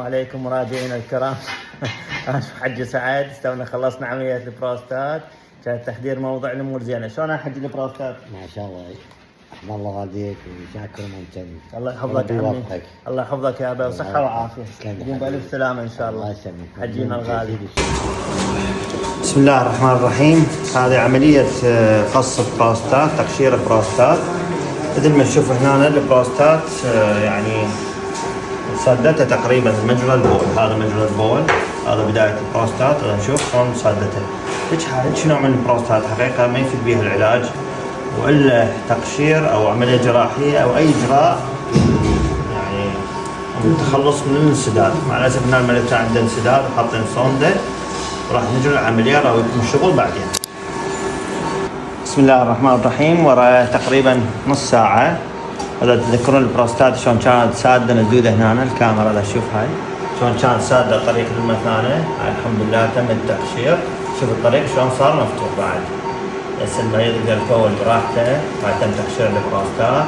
عليكم مراجعينا الكرام. انا حج سعد، تونا خلصنا عمليه البروستات، كان تحضير موضوع الامور زينه. شلون حج البروستات؟ ما شاء الله، احمد الله والديك وشاكر ممتن. الله يحفظك عمي، الله يحفظك يا ابا، وصحه وعافيه، قوم بالف سلامه ان شاء الله. حجينا الغالي. بسم الله الرحمن الرحيم. هذه عمليه قص البروستات، تقشير البروستات. مثل ما تشوفوا هنا البروستات يعني صدته تقريبا مجرى البول. هذا مجرى البول، هذا بدايه البروستات. نشوف شلون صدته. هيك نوع من البروستات حقيقه ما يفيد بها العلاج والا تقشير او عمليه جراحيه او اي اجراء يعني التخلص من الانسداد. مع الاسف ان المريض عنده انسداد وحاطين صونده، وراح نجري العمليه راح يتم الشغل بعدين. بسم الله الرحمن الرحيم. ورا تقريبا نص ساعه، هذا تذكرون البروستات شلون كانت ساده مسدوده هنا. الكاميرا لا تشوف هاي شلون كانت ساده طريق المثانه. الحمد لله تم التقشير. شوف الطريق شلون صار مفتوح بعد. بس المريض يقدر يفول براحته بعد تم تقشير البروستات.